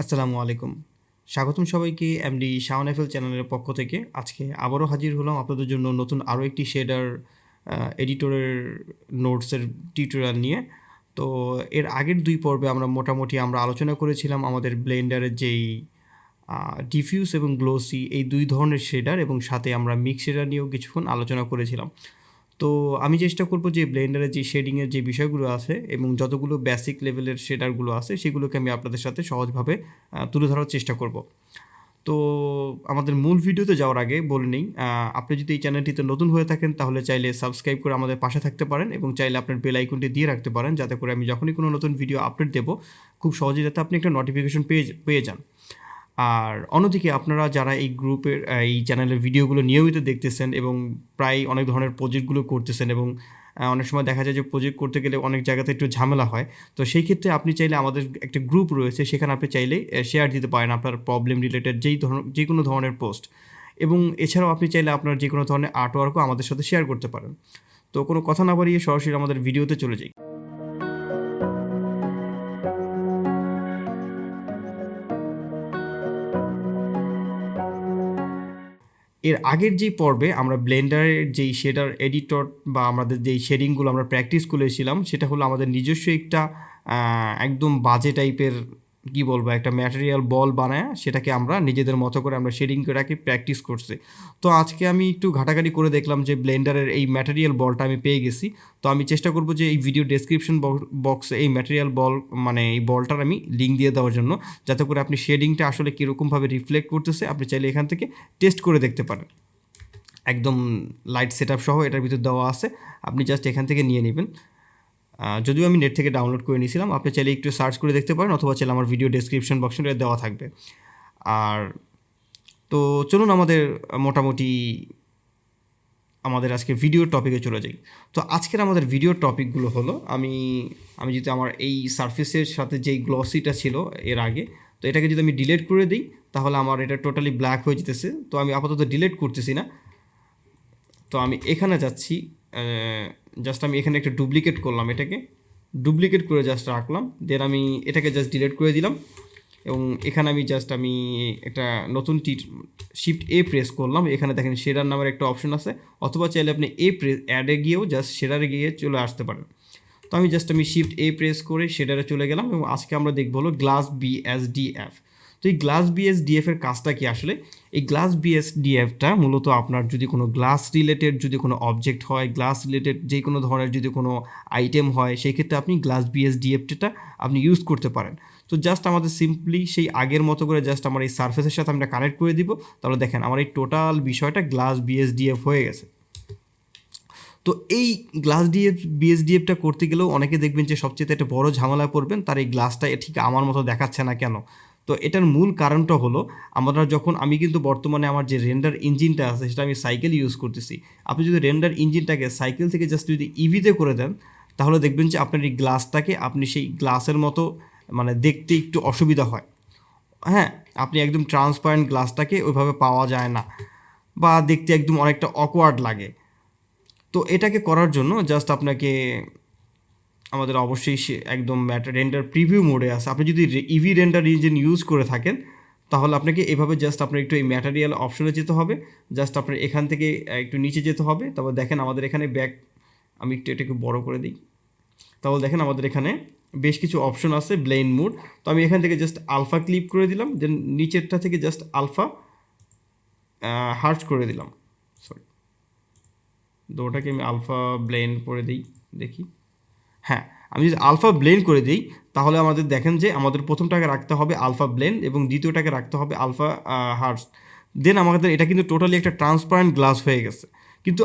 আসসালামু আলাইকুম। স্বাগতম সবাইকে এমডি শাওন এফএল চ্যানেলের পক্ষ থেকে। আজকে আবারও হাজির হলাম আপনাদের জন্য নতুন আরও একটি শেডার এডিটরের নোটসের টিউটোরিয়াল নিয়ে। তো এর আগের দুই পর্বে আমরা আলোচনা করেছিলাম আমাদের ব্লেন্ডারের যেই ডিফিউজ এবং গ্লোসি এই দুই ধরনের শেডার, এবং সাথে আমরা মিক্স শেডার নিয়েও কিছুক্ষণ আলোচনা করেছিলাম। তো আমি চেষ্টা করব যে ব্লেন্ডারের যে শেডিংয়ের যে বিষয়গুলো আছে এবং যতগুলো বেসিক লেভেলের শেডারগুলো আছে সেগুলোকে আমি আপনাদের সাথে সহজভাবে তুলে ধরার চেষ্টা করব। তো আমাদের মূল ভিডিওতে যাওয়ার আগে বলে নিই, আপনি যদি এই চ্যানেলটিতে নতুন হয়ে থাকেন তাহলে চাইলে সাবস্ক্রাইব করে আমাদের পাশে থাকতে পারেন, এবং চাইলে আপনার বেল আইকনটি দিয়ে রাখতে পারেন, যাতে করে আমি যখনই কোনো নতুন ভিডিও আপলোড দেবো খুব সহজে যাতে আপনি একটা নোটিফিকেশন পেয়ে যান। আর অন্যদিকে আপনারা যারা এই গ্রুপের এই চ্যানেলের ভিডিওগুলো নিয়মিত দেখতেছেন এবং প্রায় অনেক ধরনের প্রজেক্টগুলো করতেছেন, এবং অনেক সময় দেখা যায় যে প্রজেক্ট করতে গেলে অনেক জায়গাতে একটু ঝামেলা হয়, তো সেই ক্ষেত্রে আপনি চাইলে আমাদের একটা গ্রুপ রয়েছে, সেখানে আপনি চাইলে শেয়ার দিতে পারেন আপনার প্রবলেম রিলেটেড যে কোনো ধরনের পোস্ট, এবং এছাড়াও আপনি চাইলে আপনার যে কোনো ধরনের আর্টওয়ার্কও আমাদের সাথে শেয়ার করতে পারেন। তো কোনো কথা না বাড়িয়ে সরাসরি আমাদের ভিডিওতে চলে যাই। এর আগের যেই পর্বে আমরা ব্লেন্ডারের যেই শেডার এডিটর বা আমাদের যেই শেডিংগুলো আমরা প্র্যাকটিস করেছিলাম, সেটা হলো আমাদের নিজস্ব একটা একদম বাজে টাইপের কি বলবো একটা ম্যাটেরিয়াল বল বানায় সেটাকে আমরা নিজেদের মতো করে আমরা শেডিং করে রাখি প্র্যাকটিস করছি। তো আজকে আমি একটু ঘাটাঘাটি করে দেখলাম যে ব্লেন্ডারের এই ম্যাটেরিয়াল বলটা আমি পেয়ে গেছি। তো আমি চেষ্টা করব যে এই ভিডিও ডেসক্রিপশন বক্সে এই ম্যাটেরিয়াল বল মানে এই বলটার আমি লিঙ্ক দিয়ে দেওয়ার জন্য, যাতে করে আপনি শেডিংটা আসলে কীরকমভাবে রিফ্লেক্ট করতেছে আপনি চাইলে এখান থেকে টেস্ট করে দেখতে পারেন। একদম লাইট সেট আপ সহ এটার ভিতর দেওয়া আছে, আপনি জাস্ট এখান থেকে নিয়ে নেবেন। যদিও আমি নেট থেকে ডাউনলোড করে নিয়েছিলাম, আপনি চাইলে একটু সার্চ করে দেখতে পারেন, অথবা চাইলে আমার ভিডিও ডেসক্রিপশন বক্সে দেওয়া থাকবে। আর তো চলুন মোটামুটি আমাদের আজকে ভিডিওর টপিকে চলে যাই। তো আজকের আমাদের ভিডিওর টপিকগুলো হলো, আমি যদি আমার এই সারফেসের সাথে যেই গ্লসিটা ছিল এর আগে, তো এটাকে যদি আমি ডিলিট করে দিই তাহলে আমার এটা টোটালি ব্ল্যাক হয়ে যেতেছে। তো আমি আপাতত ডিলিট করতেছি না, তো আমি এখানে যাচ্ছি, জাস্ট আমি এখানে একটা ডুপ্লিকেট করলাম, এটাকে ডুপ্লিকেট করে জাস্ট রাখলাম, দেন আমি এটাকে জাস্ট ডিলিট করে দিলাম, এবং এখানে আমি একটা নতুন শিফট এ প্রেস করলাম। এখানে দেখেন শেডার নামের একটা অপশন আছে, অথবা চাইলে আপনি অ্যাডে গিয়েও জাস্ট শেডারে গিয়ে চলে আসতে পারেন। তো আমি শিফট এ প্রেস করে শেডারে চলে গেলাম, এবং আজকে আমরা দেখবো হলো গ্লাস bsdf। তো এই গ্লাস bsdf এর কাজটা কি আসলে? এই গ্লাস bsdfটা মূলত আপনার যদি কোনো গ্লাস রিলেটেড যদি কোনো অবজেক্ট হয়, গ্লাস রিলেটেড যে কোনো ধরনের যদি কোনো আইটেম হয়, সেই ক্ষেত্রে আপনি গ্লাস bsdfটা আপনি ইউজ করতে পারেন। তো জাস্ট আমাদের সিম্পলি সেই আগের মতো করে জাস্ট আমার এই সারফেসের সাথে আমরা কানেক্ট করে দিব, তাহলে দেখেন আমার এই টোটাল বিষয়টা গ্লাস bsdf হয়ে গেছে। তো এই বিএসডিএফটা করতে গেলেও অনেকে দেখবেন যে সবচেয়ে একটা বড় ঝামেলায় পড়বেন, তার এই গ্লাসটা ঠিক আমার মতো দেখাচ্ছে না কেন। তো এটার মূল কারণটা হলো, আমি কিন্তু বর্তমানে আমার যে রেন্ডার ইঞ্জিনটা আছে সেটা আমি সাইকেল ইউজ করতেছি। আপনি যদি রেন্ডার ইঞ্জিনটাকে সাইকেল থেকে জাস্ট যদি ইভিতে করে দেন, তাহলে দেখবেন যে আপনার এই গ্লাসটাকে আপনি সেই গ্লাসের মতো মানে দেখতে একটু অসুবিধা হয়। হ্যাঁ, আপনি একদম ট্রান্সপারেন্ট গ্লাসটাকে ওইভাবে পাওয়া যায় না, বা দেখতে একদম অনেকটা অকওয়ার্ড লাগে। তো এটাকে করার জন্য জাস্ট আপনাকে আমাদের অবশ্যই একদম রেন্ডার প্রিভিউ মোডে আছে। আপনি যদি ইভি রেন্ডার ইঞ্জিন ইউজ করে থাকেন, তাহলে আপনাকে এভাবে জাস্ট আপনার একটু এই ম্যাটেরিয়াল অপশনে যেতে হবে, জাস্ট আপনার এখান থেকে একটু নিচে যেতে হবে। তারপর দেখেন আমাদের এখানে আমি এটাকে বড় করে দিই, তাহলে দেখেন আমাদের এখানে বেশ কিছু অপশন আছে ব্লেন্ড মোড। তো আমি এখান থেকে জাস্ট আলফা ক্লিক করে দিলাম, দেন নিচেরটা থেকে জাস্ট আলফা হার্জ করে দিলাম, ওটাকে আমি আলফা ব্লেন্ড করে দিই, দেখি। হ্যাঁ, আমি যদি আলফা ব্লেন্ড করে দিই তাহলে আমাদের দেখেন যে আমাদের প্রথমটাকে রাখতে হবে আলফা ব্লেন্ড, এবং দ্বিতীয়টাকে রাখতে হবে আলফা হার্জ। দেন আমাদের এটা কিন্তু টোটালি একটা ট্রান্সপারেন্ট গ্লাস হয়ে গেছে। কিন্তু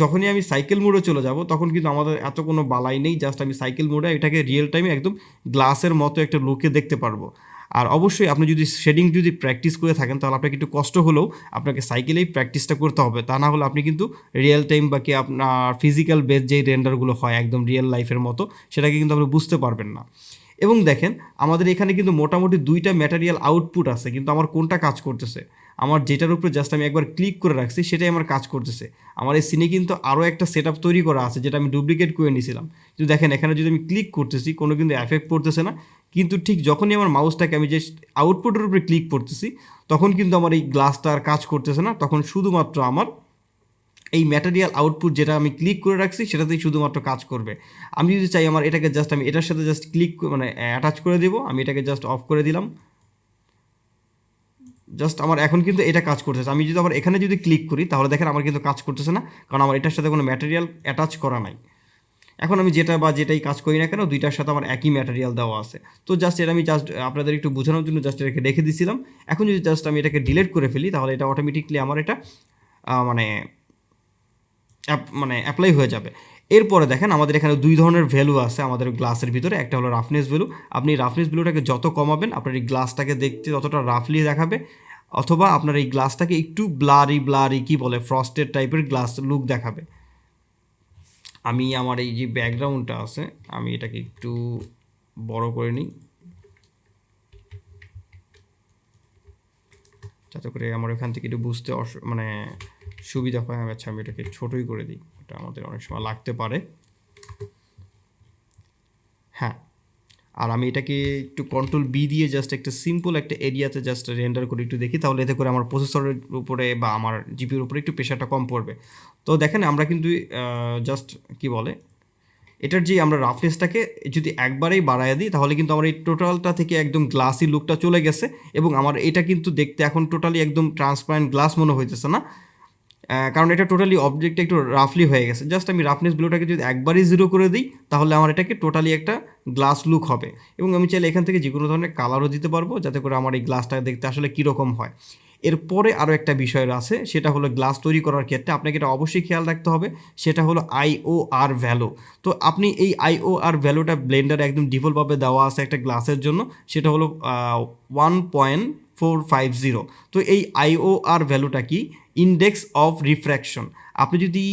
যখনই আমি সাইকেল মোডে চলে যাব তখন কিন্তু আমাদের এত কোনো বালাই নেই, জাস্ট আমি সাইকেল মোডে এটাকে রিয়েল টাইমে একদম গ্লাসের মতো একটা লুকে দেখতে পারবো। আর অবশ্যই আপনি যদি শেডিং প্র্যাকটিস করে থাকেন, তাহলে আপনাকে একটু কষ্ট হলেও আপনাকে সাইকেলেই প্র্যাকটিসটা করতে হবে, তা না হলে আপনি কিন্তু রিয়েল টাইম বা কি আপনার ফিজিক্যাল বেস যেই রেন্ডারগুলো হয় একদম রিয়েল লাইফের মতো, সেটাকে কিন্তু আপনি বুঝতে পারবেন না। এবং দেখেন আমাদের এখানে কিন্তু মোটামুটি দুইটা ম্যাটেরিয়াল আউটপুট আছে, কিন্তু আমার কোনটা কাজ করতেছে? আমার যেটার উপরে জাস্ট আমি একবার ক্লিক করে রাখছি সেটাই আমার কাজ করতেছে। আমার এই সিনে কিন্তু আরও একটা সেট আপ তৈরি করা আছে, যেটা আমি ডুপ্লিকেট করে নিয়েছিলাম। কিন্তু দেখেন এখানে যদি আমি ক্লিক করতেছি কোনো কিন্তু এফেক্ট পড়তেছে না, কিন্তু ঠিক যখনই আমার মাউসটাকে আমি যে আউটপুটের উপরে ক্লিক করতেছি তখন কিন্তু আমার এই গ্লাসটা আর কাজ করতেছে না, তখন শুধুমাত্র আমার এই ম্যাটেরিয়াল আউটপুট যেটা আমি ক্লিক করে রাখছি সেটাতেই শুধুমাত্র কাজ করবে। আমি যদি চাই আমার এটাকে জাস্ট আমি এটার সাথে জাস্ট ক্লিক মানে অ্যাটাচ করে দেবো, আমি এটাকে জাস্ট অফ করে দিলাম, জাস্ট আমার এখন কিন্তু এটা কাজ করতেছে। আমি যদি আবার এখানে যদি ক্লিক করি তাহলে দেখেন আমার কিন্তু কাজ করতেছে না, কারণ আমার এটার সাথে কোনো ম্যাটেরিয়াল অ্যাটাচ করা নাই। এখন আমি যেটাই কাজ করি না কেন দুইটার সাথে আমার একই ম্যাটেরিয়াল দেওয়া আছে। তো জাস্ট এটা আমি জাস্ট আপনাদের একটু বোঝানোর জন্য জাস্ট এটাকে রেখে দিয়েছিলাম। এখন যদি জাস্ট আমি এটাকে ডিলিট করে ফেলি তাহলে এটা অটোমেটিকলি আমার এটা মানে অ্যাপ্লাই হয়ে যাবে। এরপরে দেখেন আমাদের এখানে দুই ধরনের ভ্যালু আছে আমাদের গ্লাসের ভিতরে, একটা হলো রাফনেস ভ্যালু। আপনি রাফনেস ভ্যালুটাকে যত কমাবেন আপনার এই গ্লাসটাকে দেখতে ততটা রাফলি দেখাবে, অথবা আপনার এই গ্লাসটাকে একটু ব্লারি কি বলে ফ্রস্টেড টাইপের গ্লাস লুক দেখাবে। আমি আমার এই যে ব্যাকগ্রাউন্ডটা আছে আমি এটাকে একটু বড় করে নিই যাতে করে আমার এখান থেকে একটু বুঝতে সুবিধা হয়। আচ্ছা আমি এটাকে ছোটোই করে দিই, এটা আমাদের অনেক সময় লাগতে পারে। হ্যাঁ, আর আমি এটাকে একটু কন্ট্রোল বি দিয়ে জাস্ট একটা সিম্পল একটা এরিয়াতে জাস্ট রেন্ডার করে একটু দেখি, তাহলে এতে করে আমার প্রসেসরের উপরে বা আমার জিপির উপরে একটু প্রেশারটা কম পড়বে। তো দেখেন আমরা কিন্তু জাস্ট কি বলে এটার যে আমরা রাফনেসটাকে যদি একবারেই বাড়ায় দিই তাহলে কিন্তু আমার এই টোটালটা থেকে একদম গ্লাসি লুকটা চলে গেছে, এবং আমার এটা কিন্তু দেখতে এখন টোটালি একদম ট্রান্সপারেন্ট গ্লাস মনে হইতেছে না, কারণ এটা টোটালি অবজেক্টটা একটু রাফলি হয়ে গেছে। জাস্ট আমি রাফনেস ব্লুটাকে যদি একবারই জিরো করে দিই তাহলে আমার এটাকে টোটালি একটা গ্লাস লুক হবে, এবং আমি চাইলে এখান থেকে যে কোনো ধরনের কালারও দিতে পারবো যাতে করে আমার এই গ্লাসটা দেখতে আসলে কীরকম হয়। এরপরে আরও একটা বিষয় আছে, সেটা হলো গ্লাস তৈরি করার ক্ষেত্রে আপনাকে এটা অবশ্যই খেয়াল রাখতে হবে, সেটা হলো IOR ভ্যালু। তো আপনি এই IOR ভ্যালুটা ব্লেন্ডারে একদম ডিফল্টভাবে দেওয়া আছে একটা গ্লাসের জন্য, সেটা হলো 1.450। তো এই IOR ভ্যালুটা কি? Index of refraction. আপনি যদি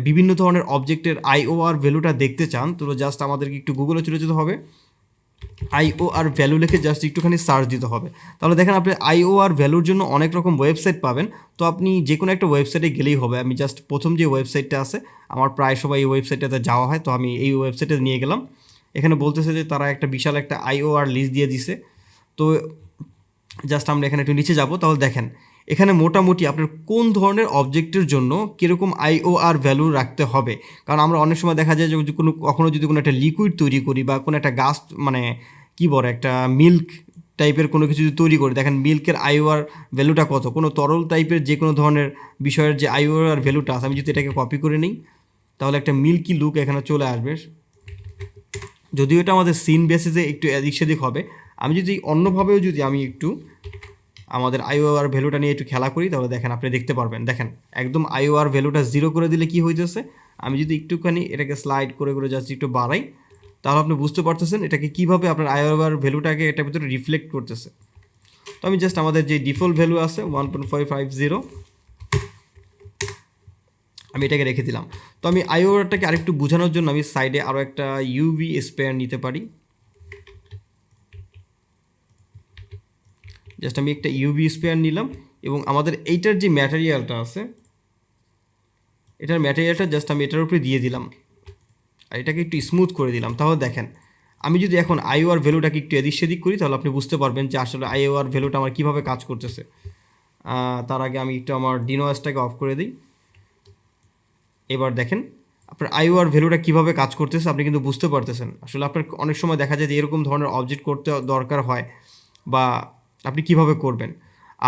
বিভিন্ন ধরনের অবজেক্টের IOR ভ্যালুটা দেখতে চান তো জাস্ট আমাদেরকে একটু গুগলে চলে যেতে হবে, IOR ভ্যালু লিখে জাস্ট একটুখানি সার্চ দিতে হবে। তাহলে দেখেন আপনি IOR ভ্যালুর জন্য অনেক রকম ওয়েবসাইট পাবেন, তো আপনি যে কোনো একটা ওয়েবসাইটে গেলেই হবে। আমি জাস্ট প্রথম যে ওয়েবসাইটটা আছে আমার প্রায় সময় এই ওয়েবসাইটটাতে যাওয়া হয়, তো আমি এই ওয়েবসাইটে নিয়ে গেলাম। এখানে বলতেছে যে তারা একটা বিশাল একটা IOR লিস্ট দিয়ে দিছে। তো জাস্ট আমরা এখানে একটু নিচে যাব, তাহলে দেখেন এখানে মোটামুটি আপনার কোন ধরনের অবজেক্টের জন্য কীরকম IOR ভ্যালু রাখতে হবে। কারণ আমরা অনেক সময় দেখা যায় যে কখনো যদি কোনো একটা লিকুইড তৈরি করি বা কোনো একটা গাছ কী বলে একটা মিল্ক টাইপের কোনো কিছু যদি তৈরি করি, দেখেন মিল্কের IOR ভ্যালুটা কত, কোনো তরল টাইপের যে কোনো ধরনের বিষয়ের যে IOR ভ্যালুটা আছে, আমি যদি এটাকে কপি করে নিই তাহলে একটা মিল্কি লুক এখানে চলে আসবে। যদিও এটা আমাদের সিন বেসিসে একটু এদিক সেদিক হবে, আমি যদি অন্যভাবেও যদি আমি একটু আমাদের IOR ভ্যালুটা নিয়ে একটু খেলা করি তাহলে দেখেন আপনি দেখতে পারবেন, দেখেন একদম IOR ভ্যালুটা 0 করে দিলে কি হইতেছে। আমি যদি একটুখানি এটাকে স্লাইড করে জাস্ট একটু বাড়াই তাহলে আপনি বুঝতে পারতেছেন এটাকে কীভাবে আপনার IOR ভ্যালুটাকে এটার ভিতরে রিফ্লেক্ট করতেছে। তো আমি জাস্ট আমাদের যে ডিফল্ট ভ্যালু আছে 1.550 আমি এটাকে রেখে দিলাম। তো আমি IORটাকে আরেকটু বোঝানোর জন্য আমি সাইডে আরও একটা UV স্পেয়ার নিতে পারি। জাস্ট আমি একটা UV স্পেয়ার নিলাম এবং আমাদের এইটার যে ম্যাটেরিয়ালটা আছে এটার ম্যাটেরিয়ালটা জাস্ট আমি এটার উপরে দিয়ে দিলাম আর এটাকে একটু স্মুথ করে দিলাম। তাহলে দেখেন আমি যদি এখন IOR ভ্যালুটাকে একটু এদিক সেদিক করি তাহলে আপনি বুঝতে পারবেন যে আসলে IOR ভ্যালুটা আমার কীভাবে কাজ করতেছে। তার আগে আমি একটু আমার ডিনোয়াসটাকে অফ করে দিই। এবার দেখেন আপনার IOR ভ্যালুটা কীভাবে কাজ করতেছে আপনি কিন্তু বুঝতে পারতেছেন। আসলে আপনার অনেক সময় দেখা যায় যে এরকম ধরনের অবজেক্ট করতে দরকার হয় বা আপনি কিভাবে করবেন।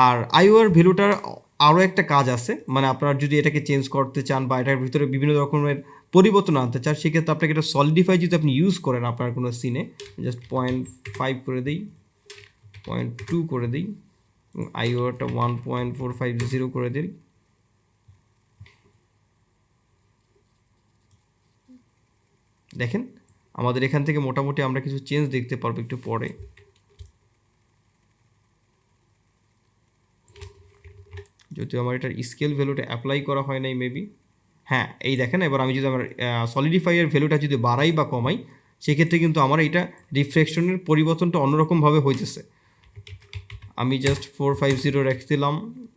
আর IOR ভ্যালুটার আরও একটা কাজ আছে, আপনার যদি এটাকে চেঞ্জ করতে চান বা এটার ভিতরে বিভিন্ন রকমের পরিবর্তন আনতে চান সেক্ষেত্রে আপনাকে এটা সলিডিফাই যদি আপনি ইউজ করেন আপনার কোনো সিনে, জাস্ট 0.5 করে দিই, 0.2 করে দিই এবং IORটা 1.450 করে দিই। দেখেন আমাদের এখান থেকে মোটামুটি আমরা কিছু চেঞ্জ দেখতে পারবো একটু পরে। যদিও আমার এটার স্কেল ভ্যালুটা অ্যাপ্লাই করা হয় নাই মেবি। হ্যাঁ এই দেখেন এবার আমি যদি আমার সলিডিফাইয়ের ভ্যালুটা যদি বাড়াই বা কমাই সেক্ষেত্রে কিন্তু আমার এটা রিফ্লেকশনের পরিবর্তনটা অন্যরকমভাবে হইতেছে। আমি জাস্ট 450 রেখে দিলাম,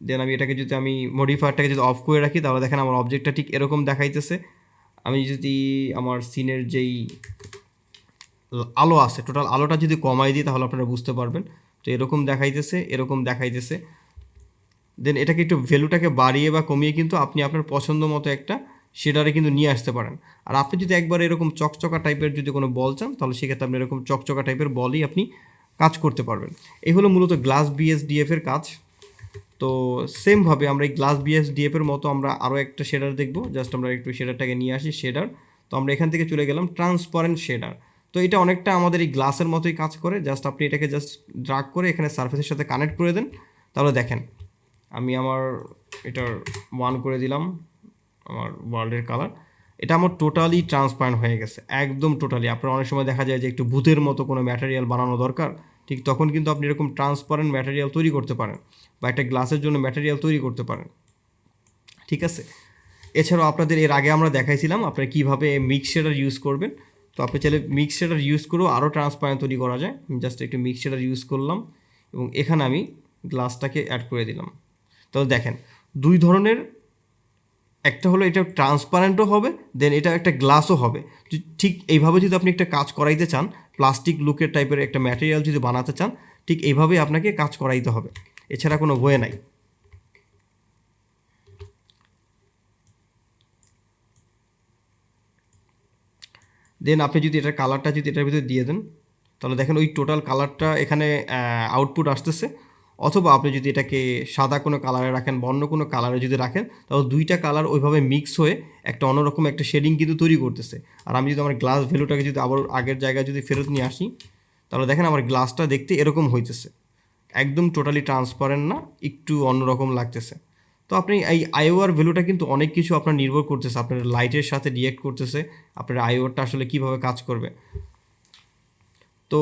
দেন আমি এটাকে যদি আমি মডিফায়ারটাকে যদি অফ করে রাখি তাহলে দেখেন আমার অবজেক্টটা ঠিক এরকম দেখাইতেছে। আমি যদি আমার সিনের যেই আলো আছে, টোটাল আলোটা যদি কমাই দিই তাহলে আপনারা বুঝতে পারবেন। তো এরকম দেখাইতেছে। দেন এটাকে একটু ভ্যালুটাকে বাড়িয়ে বা কমিয়ে কিন্তু আপনি আপনার পছন্দ মতো একটা শেডারে কিন্তু নিয়ে আসতে পারেন। আর আপনি যদি একবার এরকম চকচকা টাইপের যদি কোনো বল চান তাহলে সেক্ষেত্রে আপনি এরকম চকচকা টাইপের বলই আপনি কাজ করতে পারবেন। এই হলো মূলত গ্লাস bsdf এর কাজ। তো সেমভাবে আমরা এই গ্লাস bsdf এর মতো আমরা আরও একটা শেডার দেখব। জাস্ট আমরা একটু শেডারটাকে নিয়ে আসি, শেডার। তো আমরা এখান থেকে চলে গেলাম ট্রান্সপারেন্ট শেডার। তো এটা অনেকটা আমাদের এই গ্লাসের মতোই কাজ করে। জাস্ট আপনি এটাকে জাস্ট ড্রাগ করে এখানে সারফেসের সাথে কানেক্ট করে দেন। তাহলে দেখেন আমি আমার এটার 1 করে দিলাম, আমার ওয়ার্ল্ডের কালার। এটা আমার টোটালি ট্রান্সপারেন্ট হয়ে গেছে, একদম টোটালি। আপনার অনেক সময় দেখা যায় যে একটু ভূতের মতো কোনো ম্যাটেরিয়াল বানানো দরকার, ঠিক তখন কিন্তু আপনি এরকম ট্রান্সপারেন্ট ম্যাটেরিয়াল তৈরি করতে পারেন বা একটা গ্লাসের জন্য ম্যাটেরিয়াল তৈরি করতে পারেন, ঠিক আছে। এছাড়াও আপনাদের এর আগে আমরা দেখাইছিলাম আপনারা কীভাবে মিক্স শেডার ইউজ করবেন। তো আপনি চাইলে মিক্স শেডার ইউজ করেও আরও ট্রান্সপারেন্ট তৈরি করা যায়। জাস্ট একটু মিক্স শেডার ইউজ করলাম এবং এখানে আমি গ্লাসটাকে অ্যাড করে দিলাম। তাহলে দেখেন দুই ধরনের, একটা হলো এটা ট্রান্সপারেন্টও হবে, দেন এটা একটা গ্লাসও হবে। ঠিক এইভাবে যদি আপনি একটা কাজ করাইতে চান, প্লাস্টিক লুকের টাইপের একটা ম্যাটেরিয়াল যদি বানাতে চান, ঠিক এইভাবেই আপনাকে কাজ করাইতে হবে, এছাড়া কোনো ওয়ে নাই। দেন আপনি যদি এটার কালারটা যদি এটার ভিতরে দিয়ে দেন তাহলে দেখেন ওই টোটাল কালারটা এখানে আউটপুট আসতেছে। অথবা আপনি যদি এটাকে সাদা কোনো কালারে রাখেন বা অন্য কোনো কালারে যদি রাখেন তাহলে দুইটা কালার ওইভাবে মিক্স হয়ে একটা অন্যরকম একটা শেডিং কিন্তু তৈরি করতেছে। আর আমি যদি আমার গ্লাস ভ্যালুটাকে যদি আবার আগের জায়গায় যদি ফেরত নিয়ে আসি তাহলে দেখেন আমার গ্লাসটা দেখতে এরকম হইতেছে, একদম টোটালি ট্রান্সপারেন্ট না, একটু অন্যরকম লাগতেছে। তো আপনি এই আইওআর ভ্যালুটা কিন্তু অনেক কিছু আপনার নির্ভর করতেছে, আপনার লাইটের সাথে রিয়েক্ট করতেছে, আপনার আইওআরটা আসলে কীভাবে কাজ করবে। তো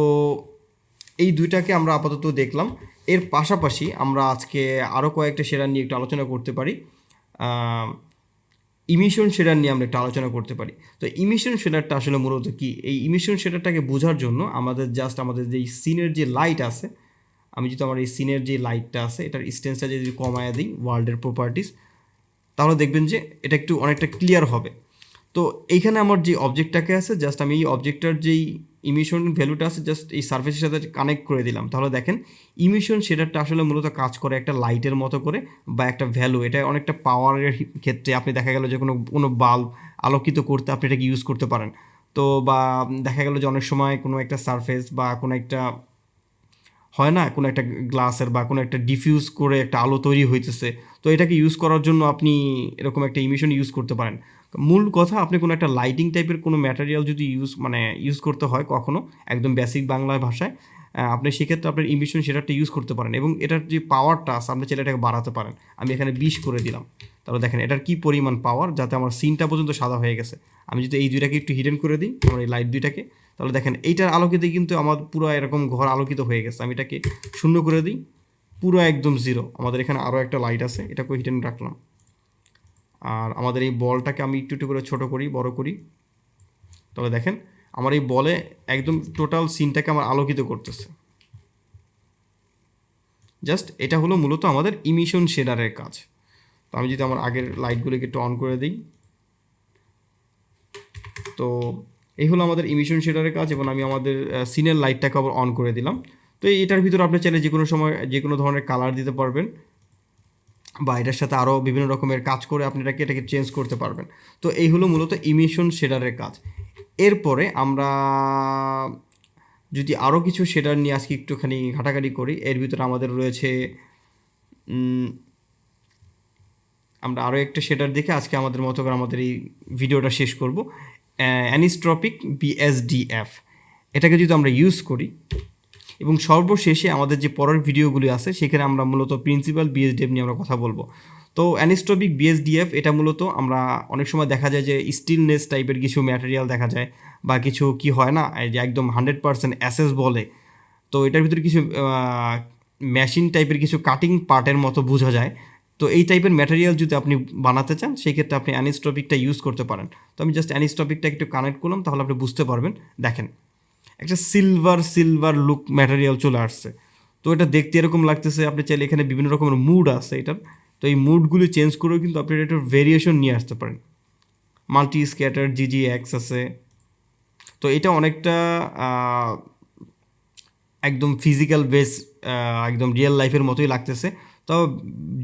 এই দুইটাকে আমরা আপাতত দেখলাম। এর পাশাপাশি আমরা আজকে আরও কয়েকটা শেডার নিয়ে একটু আলোচনা করতে পারি। ইমিশন শেডার নিয়ে আমরা একটু আলোচনা করতে পারি। তো ইমিশন শেডারটা আসলে মূলত কি, এই ইমিশন শেডারটাকে বোঝার জন্য আমাদের জাস্ট আমাদের যে সিনের যে লাইট আছে, আমি যদি আমার এই সিনের যে লাইটটা আছে এটার স্টেন্সটা যদি কমায় দিই ওয়ার্ল্ডের প্রপার্টিস, তাহলে দেখবেন যে এটা একটু অনেকটা ক্লিয়ার হবে। তো এইখানে আমার যে অবজেক্টটাকে আছে জাস্ট আমি এই অবজেক্টটার যেই ইমিশন ভ্যালুটা আছে জাস্ট এই সারফেসের সাথে কানেক্ট করে দিলাম। তাহলে দেখেন ইমিশন শেডারটা আসলে মূলত কাজ করে একটা লাইটের মতো করে বা একটা ভ্যালু, এটা অনেকটা পাওয়ারের ক্ষেত্রে আপনি দেখা গেল যে কোনো বাল্ব আলোকিত করতে আপনি এটাকে ইউজ করতে পারেন। তো বা দেখা গেল যে অনেক সময় কোনো একটা সারফেস বা কোনো একটা হয় না, কোনো একটা গ্লাসের বা কোনো একটা ডিফিউজ করে একটা আলো তৈরি হইতেছে, তো এটাকে ইউজ করার জন্য আপনি এরকম একটা ইমিশন ইউজ করতে পারেন। মূল কথা আপনি কোনো একটা লাইটিং টাইপের কোনো ম্যাটেরিয়াল যদি ইউজ করতে হয় কখনো একদম বেসিক বাংলা ভাষায়, আপনি সেক্ষেত্রে আপনার ইমিশন শেডারটা ইউজ করতে পারেন এবং এটার যে পাওয়ারটা আছে আপনি চাইলে এটাকে বাড়াতে পারেন। আমি এখানে 20 করে দিলাম। তাহলে দেখেন এটার কী পরিমাণ পাওয়ার, যাতে আমার সিনটা পর্যন্ত সাদা হয়ে গেছে। আমি যদি এই দুইটাকে একটু হিডেন করে দিই, আমার এই লাইট দুইটাকে, তাহলে দেখেন এইটার আলোকিতে কিন্তু আমার পুরো এরকম ঘর আলোকিত হয়ে গেছে। আমি এটাকে 0 করে দিই, পুরো একদম 0। আমাদের এখানে আরও একটা লাইট আছে, এটাকেও হিডেন রাখলাম। আর আমাদের এই বলটাকে আমি একটু একটু করে ছোটো করি, বড় করি। তবে দেখেন আমার এই বলে একদম টোটাল সিনটাকে আমার আলোকিত করতেছে। জাস্ট এটা হলো মূলত আমাদের ইমিশন শেডারের কাজ। তো আমি যদি আমার আগের লাইটগুলিকে একটু অন করে দিই, তো এই হলো আমাদের ইমিশন শেডারের কাজ এবং আমি আমাদের সিনের লাইটটাকে আবার অন করে দিলাম। তো এটার ভিতরে আপনি চাইলে যে কোনো সময় যে কোনো ধরনের কালার দিতে পারবেন বা এটার সাথে আরও বিভিন্ন রকমের কাজ করে আপনি এটাকে চেঞ্জ করতে পারবেন। তো এই হলো মূলত ইমিশন শেডারের কাজ। এরপরে আমরা যদি আরও কিছু শেডার নিয়ে আজকে একটুখানি ঘাটাঘাটি করি, এর ভিতরে আমাদের রয়েছে আমরা আরও একটা শেডার দেখে আজকে আমাদের মতো করে আমাদের এই ভিডিওটা শেষ করব। অ্যানিসট্রপিক bsdf, এটাকে যদি আমরা ইউজ করি এবং সর্বশেষে আমাদের যে পরের ভিডিওগুলি আছে সেখানে আমরা মূলত প্রিন্সিপাল bsdf নিয়ে আমরা কথা বলবো। তো অ্যানিসট্রপিক bsdf এটা মূলত আমরা অনেক সময় দেখা যায় যে স্টিলনেস টাইপের কিছু ম্যাটেরিয়াল দেখা যায় বা কিছু কি হয় না, এই যে একদম 100% অ্যাসেস বলে, তো এটার ভিতরে কিছু মেশিন টাইপের কিছু কাটিং পার্টের মতো বোঝা যায়। তো এই টাইপের ম্যাটেরিয়াল যদি আপনি বানাতে চান সেই ক্ষেত্রে আপনি অ্যানিসট্রপিকটা ইউজ করতে পারেন। তো আমি জাস্ট অ্যানিসট্রপিকটা একটু কানেক্ট করলাম, তাহলে আপনি বুঝতে পারবেন। দেখেন একটা সিলভার লুক ম্যাটেরিয়াল চলে আসছে। তো এটা দেখতে এরকম লাগতেছে। আপনি চাইলে এখানে বিভিন্ন রকমের মুড আছে এটার, তো এই মুডগুলি চেঞ্জ করেও কিন্তু আপনি এটার ভেরিয়েশন নিয়ে আসতে পারেন। মাল্টি স্ক্যাটার GGX আছে। তো এটা অনেকটা একদম ফিজিক্যাল বেস, একদম রিয়েল লাইফের মতোই লাগতেছে। তো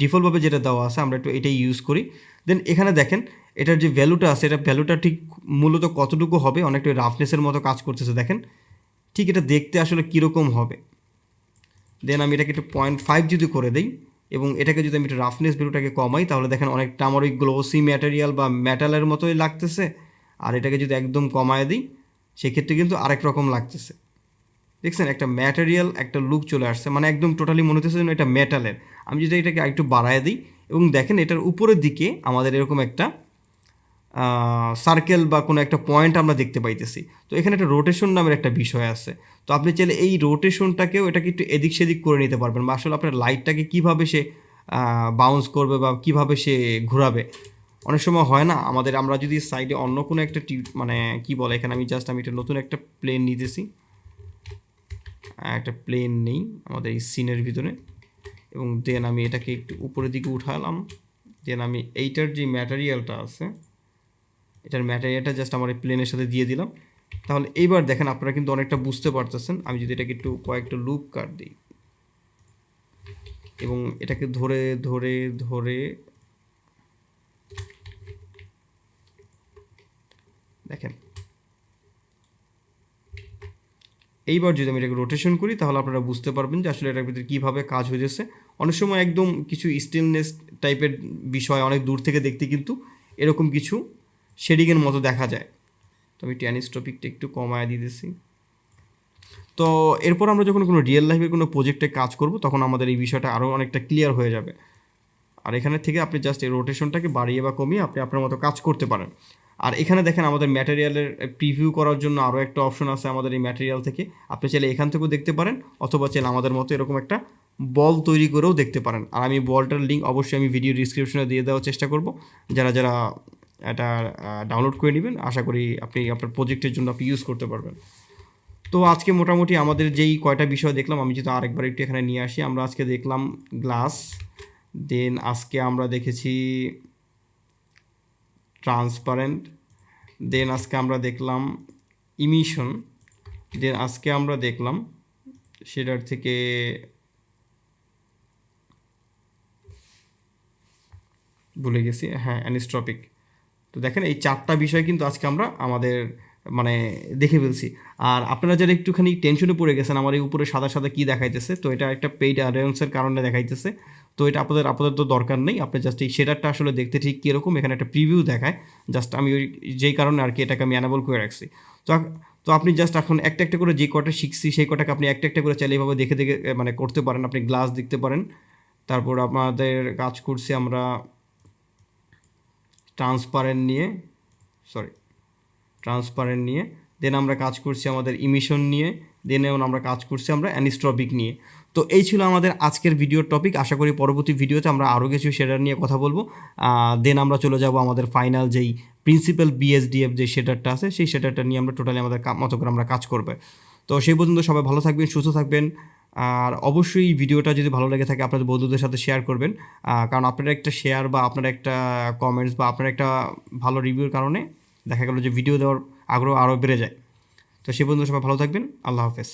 ডিফল্টভাবে যেটা দেওয়া আছে আমরা একটু এটাই ইউজ করি। দেন এখানে দেখেন এটার যে ভ্যালুটা আছে, এটা ভ্যালুটা ঠিক মূলত কতটুকু হবে, অনেকটা রাফনেসের মতো কাজ করতেছে দেখেন। ঠিক এটা দেখতে আসলে কীরকম হবে। দেন আমি এটাকে একটু 0.5 যদি করে দিই এবং এটাকে যদি আমি একটু রাফনেস ভ্যালুটাকে কমাই, তাহলে দেখেন অনেকটা আমার ওই গ্লোসি ম্যাটেরিয়াল বা মেটালের মতোই লাগতেছে। আর এটাকে যদি একদম কমায় দিই সেক্ষেত্রে কিন্তু আরেক রকম লাগতেছে। দেখছেন একটা ম্যাটেরিয়াল একটা লুক চলে আসছে, মানে একদম টোটালি মনে হতেছে যেন এটা মেটালের। আমি যদি এটাকে একটু বাড়ায় দিই এবং দেখেন এটার উপরের দিকে আমাদের এরকম একটা সার্কেল বা কোনো একটা পয়েন্ট আমরা দেখতে পাইতেছি। তো এখানে একটা রোটেশন নামের একটা বিষয় আছে। তো আপনি চাইলে এই রোটেশনটাকেও এটাকে একটু এদিক সেদিক করে নিতে পারবেন, বা আসলে আপনার লাইটটাকে কীভাবে সে বাউন্স করবে বা কীভাবে সে ঘোরাবে। অনেক সময় হয় না আমাদের, আমরা যদি সাইডে অন্য কোনো একটা মানে কি বলে, এখানে আমি এটা নতুন একটা প্লেন নিতেছি, একটা প্লেন নেই আমাদের এই সিনের ভিতরে, এবং দেন আমি এটাকে একটু উপরের দিকে উঠালাম। দেন আমি এইটার যে ম্যাটেরিয়ালটা আছে, এটার ম্যাটেরিয়ালটা জাস্ট আমার এই প্লেনের সাথে দিয়ে দিলাম। তাহলে এইবার দেখেন আপনারা কিন্তু অনেকটা বুঝতে পারতেছেন। আমি যদি এটাকে একটু কয়েকটা লুপ কাট দিই এবং এটাকে ধরে ধরে ধরে দেখেন, এইবার যদি আমি এটাকে রোটেশন করি তাহলে আপনারা বুঝতে পারবেন যে আসলে এটার ভিতরে কীভাবে কাজ হয়েছে। অনেক সময় একদম কিছু স্টেনলেস টাইপের বিষয় অনেক দূর থেকে দেখতে কিন্তু এরকম কিছু শেডিংয়ের মতো দেখা যায়। তো আমি অ্যানিসোট্রপিকটা একটু কমায় দিতেছি। তো এরপর আমরা যখন কোনো রিয়েল লাইফের কোনো প্রজেক্টে কাজ করব তখন আমাদের এই বিষয়টা আরও অনেকটা ক্লিয়ার হয়ে যাবে। আর এখানে থেকে আপনি জাস্ট এই রোটেশনটাকে বাড়িয়ে বা কমিয়ে আপনি আপনার মতো কাজ করতে পারেন। আর এখানে দেখেন আমাদের ম্যাটেরিয়ালের প্রিভিউ করার জন্য আরও একটা অপশন আছে আমাদের এই ম্যাটেরিয়াল থেকে। আপনি চাইলে এখান থেকেও দেখতে পারেন, অথবা চাইলে আমাদের মতো এরকম একটা বল তৈরি করেও দেখতে পারেন। আর আমি বলটার লিঙ্ক অবশ্যই আমি ভিডিও ডিসক্রিপশনে দিয়ে দেওয়ার চেষ্টা করব, যারা যারা এটা ডাউনলোড করে নেবেন। আশা করি আপনি আপনার প্রজেক্টের জন্য আপনি ইউজ করতে পারবেন। তো আজকে মোটামুটি আমাদের যেই কয়টা বিষয় দেখলাম, আমি যদি আরেকবার একটু এখানে নিয়ে আসি, আমরা আজকে দেখলাম গ্লাস, দেন আজকে আমরা দেখেছি ট্রান্সপারেন্ট, দেন আজকে আমরা দেখলাম ইমিশন, দেন আজকে আমরা দেখলাম সেটার থেকে ভুলে গেছি, হ্যাঁ অ্যানিসোট্রপিক। তো দেখেন এই চারটা বিষয় কিন্তু আজকে আমরা আমাদের মানে দেখে ফেলছি। আর আপনারা যারা একটুখানি টেনশনে পড়ে গেছেন আমার এই উপরে সাদা সাদা কী দেখাইতেছে, তো এটা একটা পেইড অ্যাডভান্সের কারণে দেখাইতেছে। তো এটা আপাতত দরকার নেই, আপনি জাস্ট এই শেডারটা আসলে দেখতে ঠিক কীরকম এখানে একটা প্রিভিউ দেখায়, জাস্ট আমি ওই যেই কারণে আর কি এটাকে আমি অ্যানেবল করে রাখছি। তো তো আপনি জাস্ট এখন একটা একটা করে যে কটা শিখছি সেই কটাকে আপনি একটা একটা করে চাইলে এইভাবে দেখে দেখে মানে করতে পারেন। আপনি গ্লাস দেখতে পারেন, তারপর আমাদের কাজ করছি আমরা ট্রান্সপারেন্ট নিয়ে, দেন আমরা কাজ করছি আমাদের ইমিশন নিয়ে, দেন আমরা কাজ করছি আমরা অ্যানিসোট্রপিক নিয়ে। তো এই ছিল আমাদের আজকের ভিডিওর টপিক। আশা করি পরবর্তী ভিডিওতে আমরা আরও কিছু শেডার নিয়ে কথা বলবো। দেন আমরা চলে যাব আমাদের ফাইনাল যেই প্রিন্সিপাল বিএসডিএফ যে শেডারটা আছে সেই শেডারটা নিয়ে আমরা টোটালি আমাদের মতো করে আমরা কাজ করবে। তো সেই পর্যন্ত সবাই ভালো থাকবেন, সুস্থ থাকবেন। আর অবশ্যই ভিডিওটা যদি ভালো লেগে থাকে আপনাদের বন্ধুদের সাথে শেয়ার করবেন, কারণ আপনারা একটা শেয়ার বা আপনার একটা কমেন্টস বা আপনার একটা ভালো রিভিউর কারণে দেখা গেল যে ভিডিও দেওয়ার আগ্রহ আরও বেড়ে যায়। তো সেই পর্যন্ত সবাই ভালো থাকবেন, আল্লাহ হাফেজ।